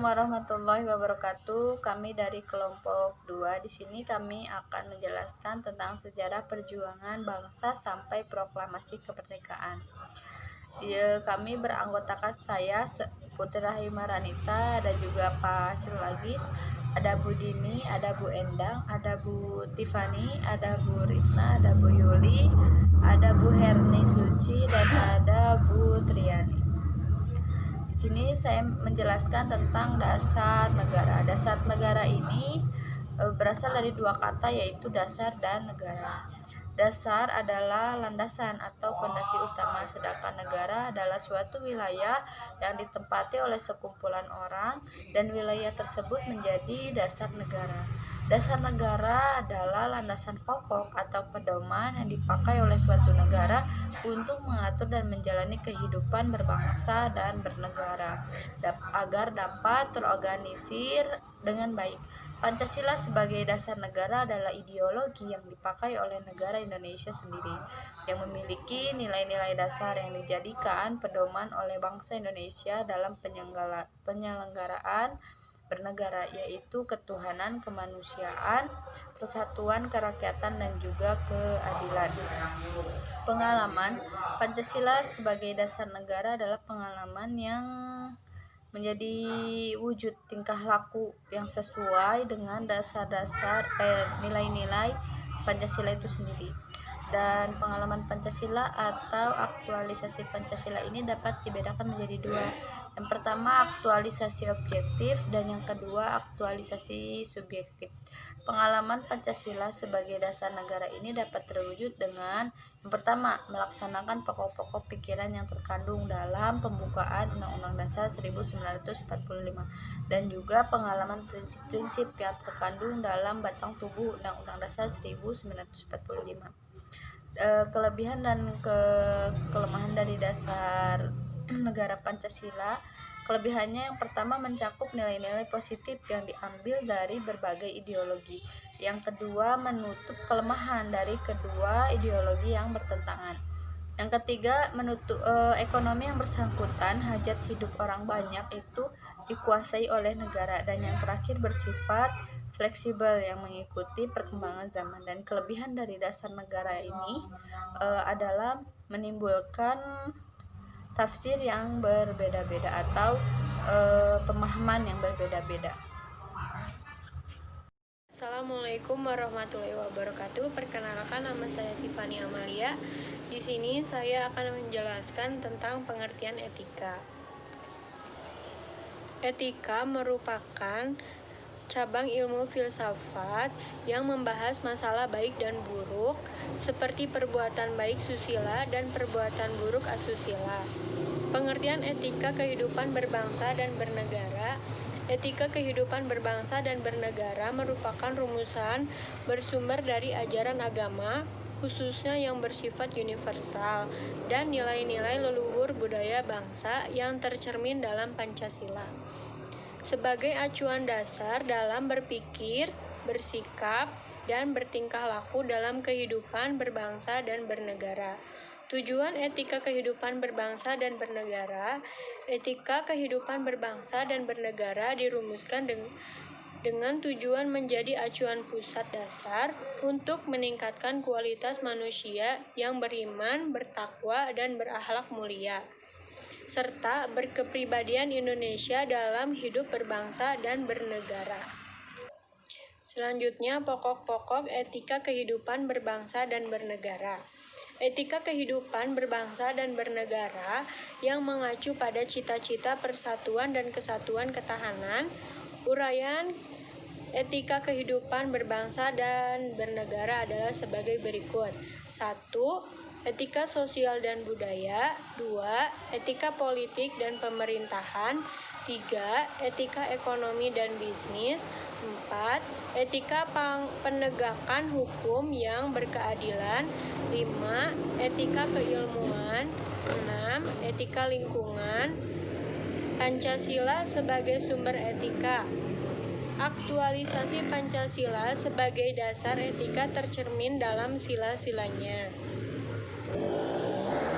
warahmatullahi wabarakatuh. Kami dari kelompok 2 di sini kami akan menjelaskan tentang sejarah perjuangan bangsa sampai proklamasi kemerdekaan. Kami beranggotakan saya Putri Rahimah Ranita, ada juga Pak Surulagis, ada Bu Dini, ada Bu Endang, ada Bu Tiffany, ada Bu Risna, ada Bu Yuli, ada Bu Herni Suci, dan ada Bu Triani. Di sini saya menjelaskan tentang dasar negara. Dasar negara ini berasal dari dua kata, yaitu dasar dan negara. Dasar adalah landasan atau fondasi utama, sedangkan negara adalah suatu wilayah yang ditempati oleh sekumpulan orang dan wilayah tersebut menjadi dasar negara. Dasar negara adalah landasan pokok atau pedoman yang dipakai oleh suatu negara untuk mengatur dan menjalani kehidupan berbangsa dan bernegara agar dapat terorganisir dengan baik. Pancasila sebagai dasar negara adalah ideologi yang dipakai oleh negara Indonesia sendiri, yang memiliki nilai-nilai dasar yang dijadikan pedoman oleh bangsa Indonesia dalam penyelenggaraan bernegara, yaitu ketuhanan, kemanusiaan, persatuan, kerakyatan, dan juga keadilan. Pengalaman Pancasila sebagai dasar negara adalah pengalaman yang menjadi wujud tingkah laku yang sesuai dengan dasar-dasar nilai-nilai Pancasila itu sendiri. Dan pengalaman Pancasila atau aktualisasi Pancasila ini dapat dibedakan menjadi dua. Yang pertama aktualisasi objektif dan yang kedua aktualisasi subjektif. Pengalaman Pancasila sebagai dasar negara ini dapat terwujud dengan yang pertama, melaksanakan pokok-pokok pikiran yang terkandung dalam pembukaan Undang-Undang Dasar 1945 dan juga pengalaman prinsip-prinsip yang terkandung dalam batang tubuh Undang-Undang Dasar 1945. Kelebihan dan kelemahan dari dasar negara Pancasila. Kelebihannya yang pertama mencakup nilai-nilai positif yang diambil dari berbagai ideologi. Yang kedua menutup kelemahan dari kedua ideologi yang bertentangan. Yang ketiga menutup ekonomi yang bersangkutan, hajat hidup orang banyak itu dikuasai oleh negara. Dan yang terakhir bersifat fleksibel yang mengikuti perkembangan zaman. Dan kelebihan dari dasar negara ini adalah menimbulkan tafsir yang berbeda-beda atau pemahaman yang berbeda-beda. Assalamualaikum warahmatullahi wabarakatuh. Perkenalkan, nama saya Tiffany Amalia. Di sini saya akan menjelaskan tentang pengertian etika. Etika merupakan cabang ilmu filsafat yang membahas masalah baik dan buruk, seperti perbuatan baik susila dan perbuatan buruk asusila. Pengertian etika kehidupan berbangsa dan bernegara. Etika kehidupan berbangsa dan bernegara merupakan rumusan bersumber dari ajaran agama, khususnya yang bersifat universal, dan nilai-nilai leluhur budaya bangsa yang tercermin dalam Pancasila sebagai acuan dasar dalam berpikir, bersikap, dan bertingkah laku dalam kehidupan berbangsa dan bernegara. Tujuan etika kehidupan berbangsa dan bernegara. Etika kehidupan berbangsa dan bernegara dirumuskan dengan tujuan menjadi acuan pusat dasar untuk meningkatkan kualitas manusia yang beriman, bertakwa, dan berakhlak mulia, serta berkepribadian Indonesia dalam hidup berbangsa dan bernegara. Selanjutnya, pokok-pokok etika kehidupan berbangsa dan bernegara. Etika kehidupan berbangsa dan bernegara yang mengacu pada cita-cita persatuan dan kesatuan ketahanan. Uraian etika kehidupan berbangsa dan bernegara adalah sebagai berikut. 1. Etika sosial dan budaya. 2. Etika politik dan pemerintahan. 3. Etika ekonomi dan bisnis. 4. Etika penegakan hukum yang berkeadilan. 5. Etika keilmuan. 6. Etika lingkungan. Pancasila sebagai sumber etika. Aktualisasi Pancasila sebagai dasar etika tercermin dalam sila-silanya.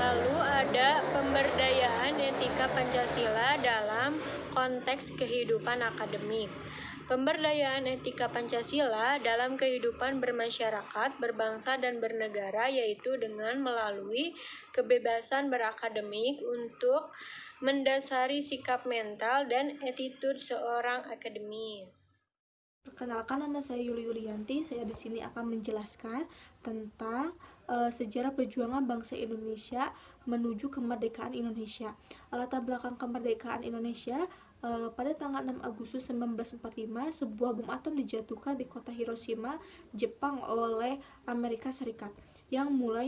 Lalu ada pemberdayaan etika Pancasila dalam konteks kehidupan akademik. Pemberdayaan etika Pancasila dalam kehidupan bermasyarakat, berbangsa, dan bernegara yaitu dengan melalui kebebasan berakademik untuk mendasari sikap mental dan attitude seorang akademis. Perkenalkan, nama saya Yuli Yulianti. Saya di sini akan menjelaskan tentang sejarah perjuangan bangsa Indonesia menuju kemerdekaan Indonesia. Latar belakang kemerdekaan Indonesia, pada tanggal 6 Agustus 1945, sebuah bom atom dijatuhkan di kota Hiroshima, Jepang oleh Amerika Serikat yang mulai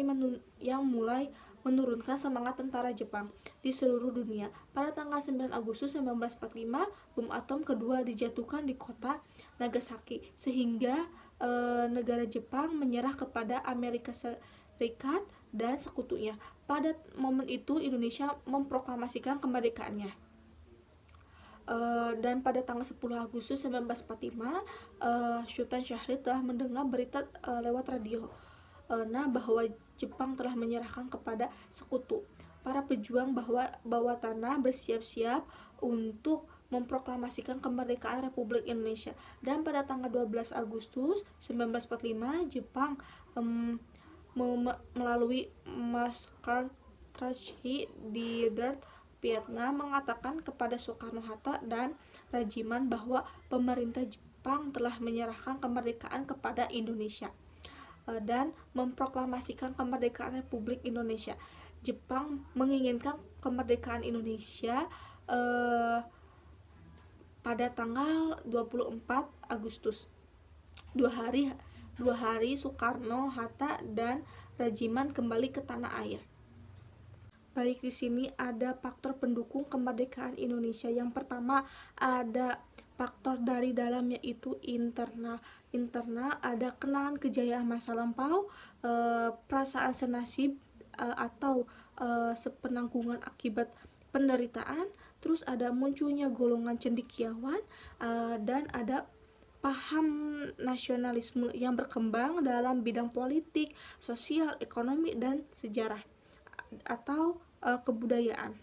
menurunkan semangat tentara Jepang di seluruh dunia. Pada tanggal 9 Agustus 1945, bom atom kedua dijatuhkan di kota Nagasaki, sehingga negara Jepang menyerah kepada Amerika Serikat dan sekutunya. Pada momen itu Indonesia memproklamasikan kemerdekaannya. Dan pada tanggal 10 Agustus 1945, Sultan Syahrir telah mendengar berita lewat radio bahwa Jepang telah menyerahkan kepada sekutu. Para pejuang bawah tanah bersiap-siap untuk memproklamasikan kemerdekaan Republik Indonesia. Dan pada tanggal 12 Agustus 1945, Jepang melalui Marshal Trachy di Dart, Vietnam, mengatakan kepada Soekarno-Hatta dan Rajiman bahwa pemerintah Jepang telah menyerahkan kemerdekaan kepada Indonesia dan memproklamasikan kemerdekaan Republik Indonesia. Jepang menginginkan kemerdekaan Indonesia pada tanggal 24 Agustus. Dua hari Soekarno, Hatta, dan Rajiman kembali ke tanah air. Baik, di sini ada faktor pendukung kemerdekaan Indonesia. Yang pertama, ada faktor dari dalam, yaitu internal. Ada kenangan kejayaan masa lampau, perasaan senasib atau sepenanggungan akibat penderitaan. Terus ada munculnya golongan cendekiawan, dan ada paham nasionalisme yang berkembang dalam bidang politik, sosial, ekonomi, dan sejarah atau kebudayaan.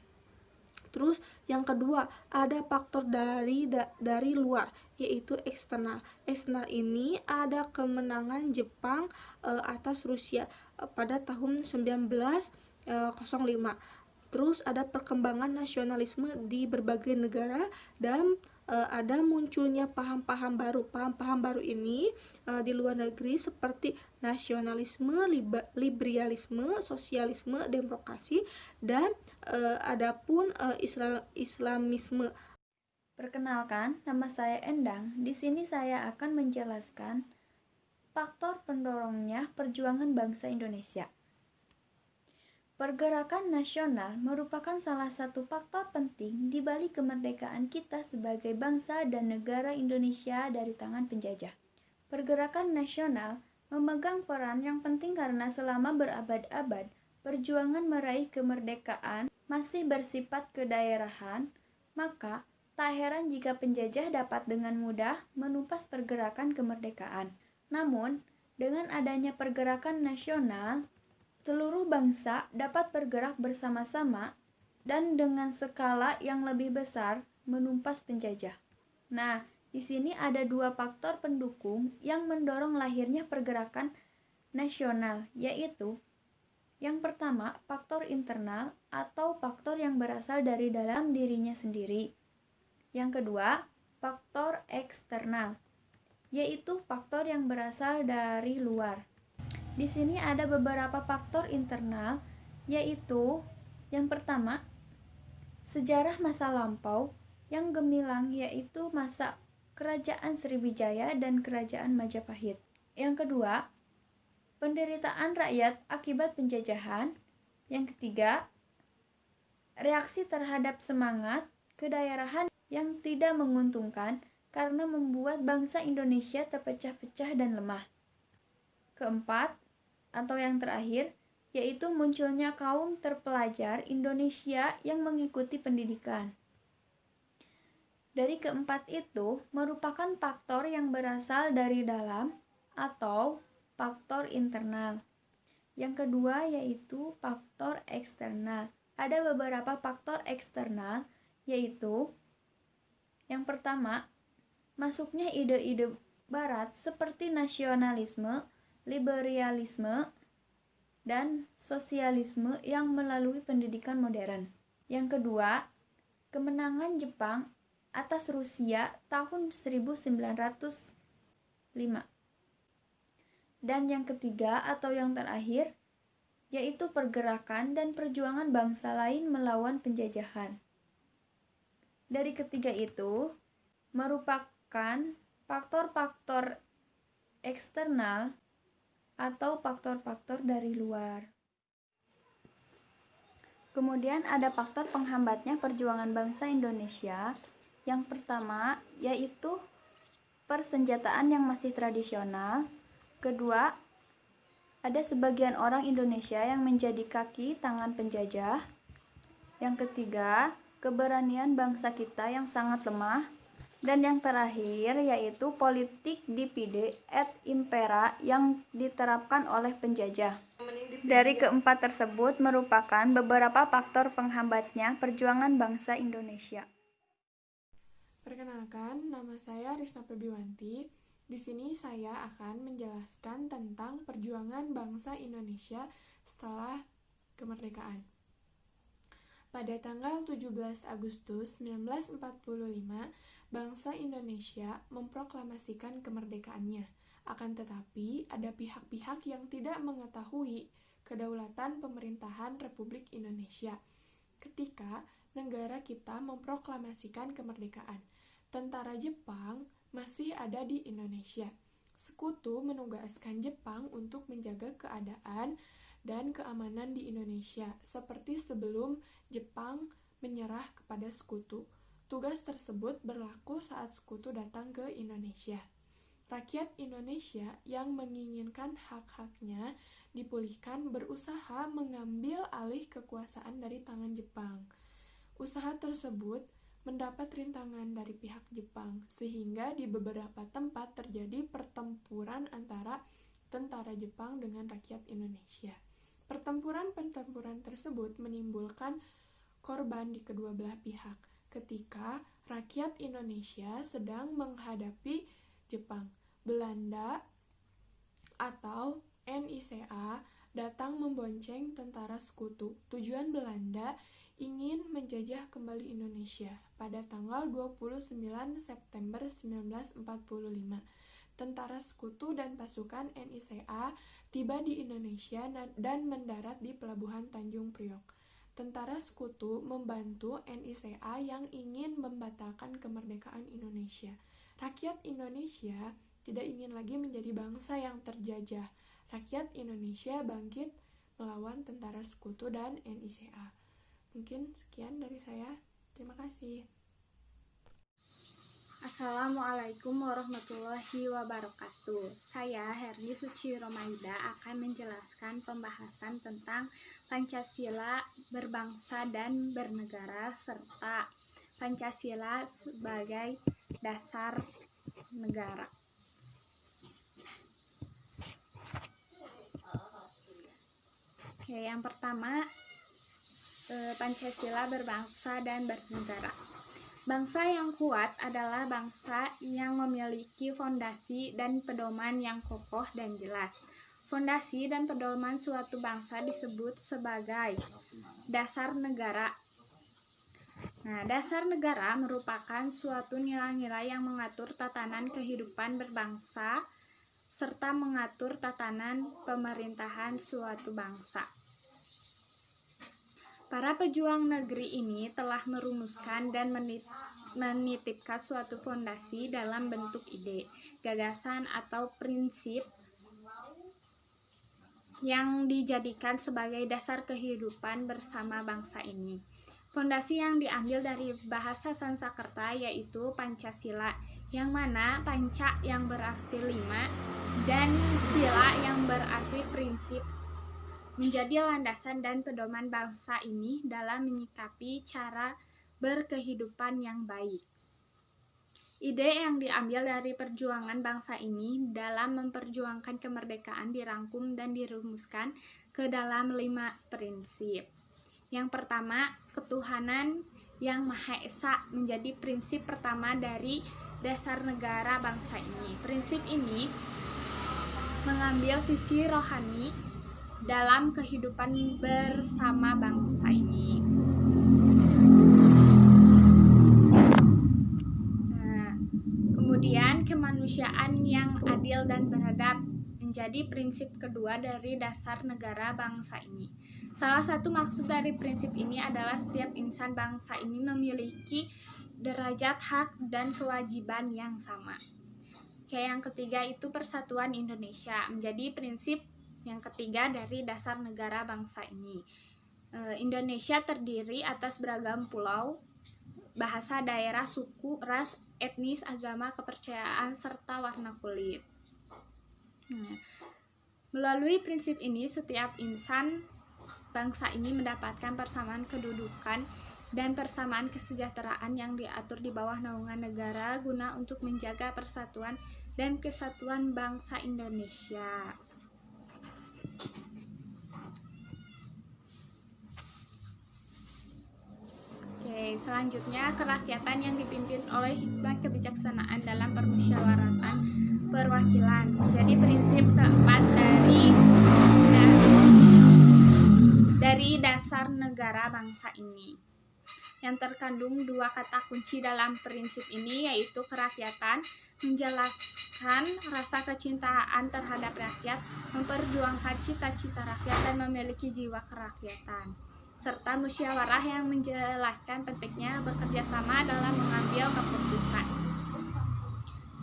Terus yang kedua, ada faktor dari luar, yaitu eksternal. Eksternal ini ada kemenangan Jepang atas Rusia pada tahun 1905. Terus ada perkembangan nasionalisme di berbagai negara dan ada munculnya paham-paham baru. Paham-paham baru ini di luar negeri seperti nasionalisme, liberalisme, sosialisme, demokrasi, dan adapun Islamisme. Perkenalkan, nama saya Endang. Di sini saya akan menjelaskan faktor pendorongnya perjuangan bangsa Indonesia. Pergerakan nasional merupakan salah satu faktor penting di balik kemerdekaan kita sebagai bangsa dan negara Indonesia dari tangan penjajah. Pergerakan nasional memegang peran yang penting karena selama berabad-abad, perjuangan meraih kemerdekaan masih bersifat kedaerahan, maka tak heran jika penjajah dapat dengan mudah menumpas pergerakan kemerdekaan. Namun, dengan adanya pergerakan nasional, seluruh bangsa dapat bergerak bersama-sama dan dengan skala yang lebih besar menumpas penjajah. Nah, di sini ada dua faktor pendukung yang mendorong lahirnya pergerakan nasional, yaitu yang pertama, faktor internal atau faktor yang berasal dari dalam dirinya sendiri. Yang kedua, faktor eksternal, yaitu faktor yang berasal dari luar. Di sini ada beberapa faktor internal, yaitu yang pertama, sejarah masa lampau yang gemilang, yaitu masa Kerajaan Sriwijaya dan Kerajaan Majapahit. Yang kedua, penderitaan rakyat akibat penjajahan. Yang ketiga, reaksi terhadap semangat kedaerahan yang tidak menguntungkan karena membuat bangsa Indonesia terpecah-pecah dan lemah. Keempat, atau yang terakhir, yaitu munculnya kaum terpelajar Indonesia yang mengikuti pendidikan. Dari keempat itu merupakan faktor yang berasal dari dalam atau faktor internal. Yang kedua yaitu faktor eksternal. Ada beberapa faktor eksternal, yaitu yang pertama, masuknya ide-ide barat seperti nasionalisme, liberalisme, dan sosialisme yang melalui pendidikan modern. Yang kedua, kemenangan Jepang atas Rusia tahun 1905. Dan yang ketiga atau yang terakhir, yaitu pergerakan dan perjuangan bangsa lain melawan penjajahan. Dari ketiga itu merupakan faktor-faktor eksternal atau faktor-faktor dari luar. Kemudian ada faktor penghambatnya perjuangan bangsa Indonesia. Yang pertama yaitu persenjataan yang masih tradisional. Kedua, ada sebagian orang Indonesia yang menjadi kaki tangan penjajah. Yang ketiga, keberanian bangsa kita yang sangat lemah. Dan yang terakhir yaitu politik divide et impera yang diterapkan oleh penjajah. Dari keempat tersebut merupakan beberapa faktor penghambatnya perjuangan bangsa Indonesia. Perkenalkan, nama saya Risna Febiwanti. Di sini saya akan menjelaskan tentang perjuangan bangsa Indonesia setelah kemerdekaan. Pada tanggal 17 Agustus 1945, bangsa Indonesia memproklamasikan kemerdekaannya. Akan tetapi, ada pihak-pihak yang tidak mengetahui kedaulatan pemerintahan Republik Indonesia ketika negara kita memproklamasikan kemerdekaan. Tentara Jepang masih ada di Indonesia. Sekutu menugaskan Jepang untuk menjaga keadaan dan keamanan di Indonesia, seperti sebelum Jepang menyerah kepada Sekutu. Tugas tersebut berlaku saat Sekutu datang ke Indonesia. Rakyat Indonesia yang menginginkan hak-haknya dipulihkan berusaha mengambil alih kekuasaan dari tangan Jepang. Usaha tersebut mendapat rintangan dari pihak Jepang, sehingga di beberapa tempat terjadi pertempuran antara tentara Jepang dengan rakyat Indonesia. Pertempuran-pertempuran tersebut menimbulkan korban di kedua belah pihak ketika rakyat Indonesia sedang menghadapi Jepang. Belanda atau NICA datang membonceng tentara Sekutu. Tujuan Belanda ingin menjajah kembali Indonesia. Pada tanggal 29 September 1945, tentara Sekutu dan pasukan NICA tiba di Indonesia dan mendarat di Pelabuhan Tanjung Priok. Tentara Sekutu membantu NICA yang ingin membatalkan kemerdekaan Indonesia. Rakyat Indonesia tidak ingin lagi menjadi bangsa yang terjajah. Rakyat Indonesia bangkit melawan tentara Sekutu dan NICA. Mungkin sekian dari saya. Terima kasih. Assalamualaikum warahmatullahi wabarakatuh. Saya Herni Suci Romaida akan menjelaskan pembahasan tentang Pancasila berbangsa dan bernegara serta Pancasila sebagai dasar negara. Oke, yang pertama Pancasila berbangsa dan bernegara. Bangsa yang kuat adalah bangsa yang memiliki fondasi dan pedoman yang kokoh dan jelas. Fondasi dan pedoman suatu bangsa disebut sebagai dasar negara. Nah, dasar negara merupakan suatu nilai-nilai yang mengatur tatanan kehidupan berbangsa serta mengatur tatanan pemerintahan suatu bangsa. Para pejuang negeri ini telah merumuskan dan menitipkan suatu fondasi dalam bentuk ide, gagasan, atau prinsip yang dijadikan sebagai dasar kehidupan bersama bangsa ini. Fondasi yang diambil dari bahasa Sanskerta yaitu Pancasila, yang mana panca yang berarti 5 dan sila yang berarti prinsip, menjadi landasan dan pedoman bangsa ini dalam menyikapi cara berkehidupan yang baik. Ide yang diambil dari perjuangan bangsa ini dalam memperjuangkan kemerdekaan dirangkum dan dirumuskan ke dalam 5 prinsip. Yang pertama, ketuhanan yang Maha Esa menjadi prinsip pertama dari dasar negara bangsa ini. Prinsip ini mengambil sisi rohani dalam kehidupan bersama bangsa ini. Kemudian kemanusiaan yang adil dan beradab menjadi prinsip kedua dari dasar negara bangsa ini. Salah satu maksud dari prinsip ini adalah setiap insan bangsa ini memiliki derajat hak dan kewajiban yang sama. Yang ketiga itu persatuan Indonesia menjadi prinsip yang ketiga dari dasar negara bangsa ini. Indonesia terdiri atas beragam pulau, bahasa, daerah, suku, ras, etnis, agama, kepercayaan, serta warna kulit. Melalui prinsip ini, setiap insan bangsa ini mendapatkan persamaan kedudukan dan persamaan kesejahteraan yang diatur di bawah naungan negara guna untuk menjaga persatuan dan kesatuan bangsa Indonesia. Selanjutnya, kerakyatan yang dipimpin oleh hikmat kebijaksanaan dalam permusyawaratan perwakilan menjadi prinsip keempat dari dasar negara bangsa ini. Yang terkandung 2 kata kunci dalam prinsip ini, yaitu kerakyatan, menjelaskan rasa kecintaan terhadap rakyat, memperjuangkan cita-cita rakyat, dan memiliki jiwa kerakyatan, serta musyawarah yang menjelaskan pentingnya bekerja sama dalam mengambil keputusan.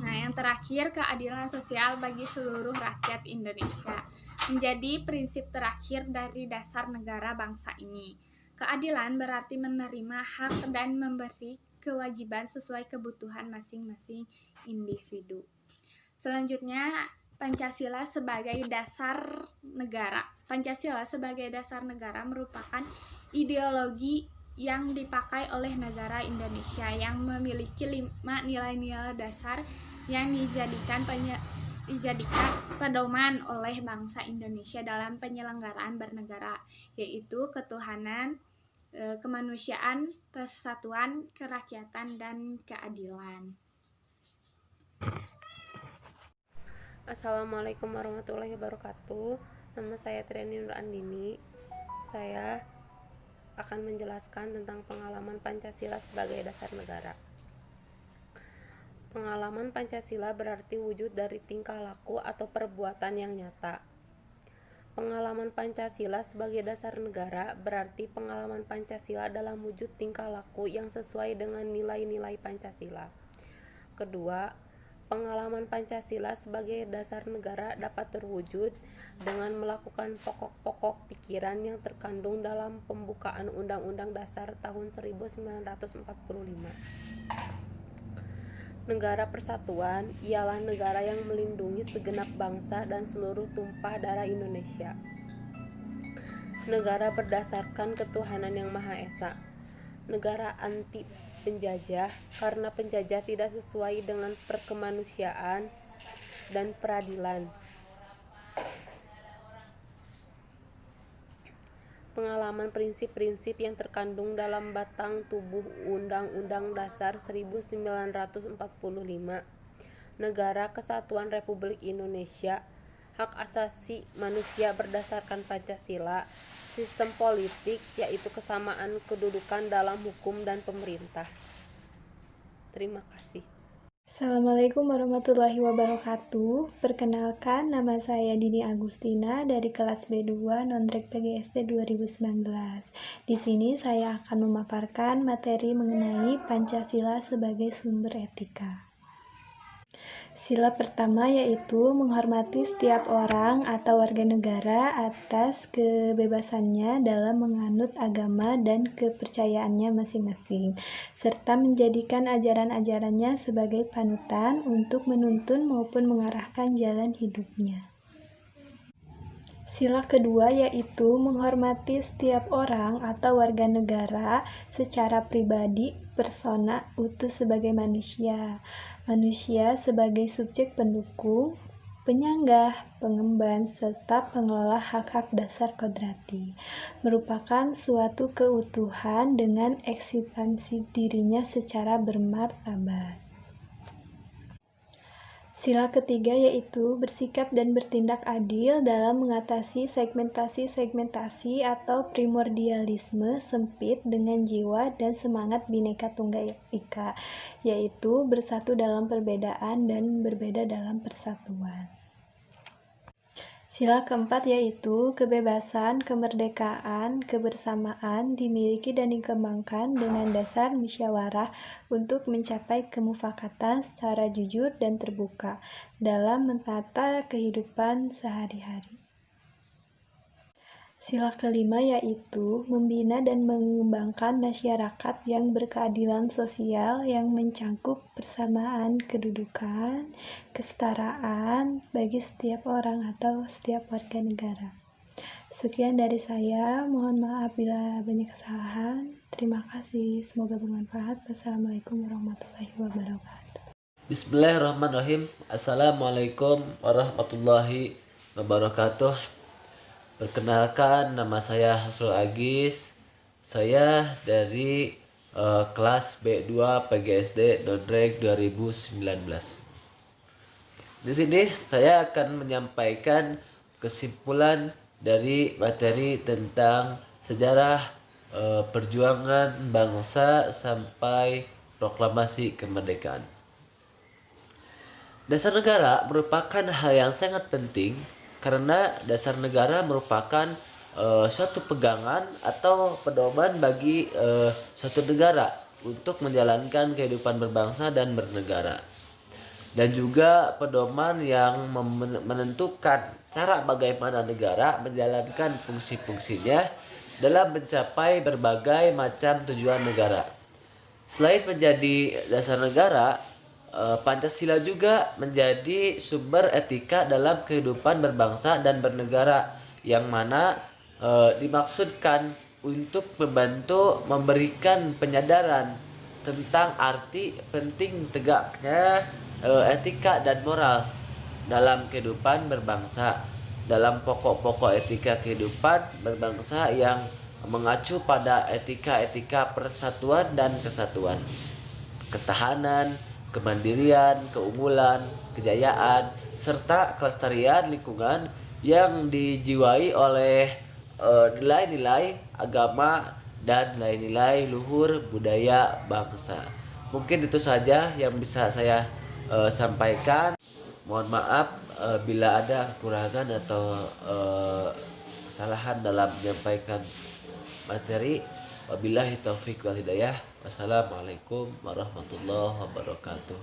Yang terakhir, keadilan sosial bagi seluruh rakyat Indonesia menjadi prinsip terakhir dari dasar negara bangsa ini. Keadilan berarti menerima hak dan memberi kewajiban sesuai kebutuhan masing-masing individu. Selanjutnya, Pancasila sebagai dasar negara. Pancasila sebagai dasar negara merupakan ideologi yang dipakai oleh negara Indonesia yang memiliki 5 nilai-nilai dasar yang dijadikan pedoman oleh bangsa Indonesia dalam penyelenggaraan bernegara, yaitu ketuhanan, kemanusiaan, persatuan, kerakyatan, dan keadilan. Assalamualaikum warahmatullahi wabarakatuh. Nama saya Triani Nur Andini. Saya akan menjelaskan tentang pengalaman Pancasila sebagai dasar negara. Pengalaman Pancasila berarti wujud dari tingkah laku atau perbuatan yang nyata. Pengalaman Pancasila sebagai dasar negara berarti pengalaman Pancasila dalam wujud tingkah laku yang sesuai dengan nilai-nilai Pancasila. Kedua, pengalaman Pancasila sebagai dasar negara dapat terwujud dengan melakukan pokok-pokok pikiran yang terkandung dalam pembukaan Undang-Undang Dasar tahun 1945. Negara persatuan ialah negara yang melindungi segenap bangsa dan seluruh tumpah darah Indonesia. Negara berdasarkan ketuhanan yang Maha Esa. Negara anti penjajah karena penjajah tidak sesuai dengan perkemanusiaan dan peradilan. Pengalaman prinsip-prinsip yang terkandung dalam batang tubuh Undang-Undang Dasar 1945, Negara Kesatuan Republik Indonesia, hak asasi manusia berdasarkan Pancasila, sistem politik yaitu kesamaan kedudukan dalam hukum dan pemerintah. Terima kasih. Assalamualaikum warahmatullahi wabarakatuh. Perkenalkan, nama saya Dini Agustina dari kelas B2 Nonrek PGSD 2019. Di sini saya akan memaparkan materi mengenai Pancasila sebagai sumber etika. Sila pertama yaitu menghormati setiap orang atau warga negara atas kebebasannya dalam menganut agama dan kepercayaannya masing-masing, serta menjadikan ajaran-ajarannya sebagai panutan untuk menuntun maupun mengarahkan jalan hidupnya. Sila kedua yaitu menghormati setiap orang atau warga negara secara pribadi, persona, utuh sebagai manusia. manusia sebagai subjek pendukung, penyanggah, pengemban, serta pengelola hak-hak dasar kodrati, merupakan suatu keutuhan dengan eksistensi dirinya secara bermartabat. Sila ketiga yaitu bersikap dan bertindak adil dalam mengatasi segmentasi atau primordialisme sempit dengan jiwa dan semangat Bhinneka Tunggal Ika, yaitu bersatu dalam perbedaan dan berbeda dalam persatuan. Sila keempat yaitu kebebasan, kemerdekaan, kebersamaan dimiliki dan dikembangkan dengan dasar musyawarah untuk mencapai kemufakatan secara jujur dan terbuka dalam menata kehidupan sehari-hari. Sila kelima yaitu membina dan mengembangkan masyarakat yang berkeadilan sosial yang mencangkup persamaan kedudukan, kesetaraan bagi setiap orang atau setiap warga negara. Sekian dari saya, mohon maaf bila banyak kesalahan. Terima kasih, semoga bermanfaat. Wassalamualaikum warahmatullahi wabarakatuh. Bismillahirrahmanirrahim. Assalamualaikum warahmatullahi wabarakatuh. Perkenalkan, nama saya Hasrul Agis. Saya dari kelas B2 PGSD Dodrek 2019. Di sini saya akan menyampaikan kesimpulan dari materi tentang sejarah perjuangan bangsa sampai proklamasi kemerdekaan. Dasar negara merupakan hal yang sangat penting karena dasar negara merupakan suatu pegangan atau pedoman bagi suatu negara untuk menjalankan kehidupan berbangsa dan bernegara, dan juga pedoman yang menentukan cara bagaimana negara menjalankan fungsi-fungsinya dalam mencapai berbagai macam tujuan negara. Selain menjadi dasar negara, Pancasila juga menjadi sumber etika dalam kehidupan berbangsa dan bernegara, yang mana dimaksudkan untuk membantu memberikan penyadaran tentang arti penting tegaknya etika dan moral dalam kehidupan berbangsa, dalam pokok-pokok etika kehidupan berbangsa yang mengacu pada etika-etika persatuan dan kesatuan, ketahanan, kemandirian, keunggulan, kejayaan, serta kelestarian lingkungan yang dijiwai oleh nilai-nilai agama dan nilai-nilai luhur budaya bangsa. Mungkin itu saja yang bisa saya sampaikan. Mohon maaf bila ada kekurangan atau kesalahan dalam menyampaikan materi. Wabillahi taufik wal hidayah. Wassalamualaikum warahmatullahi wabarakatuh.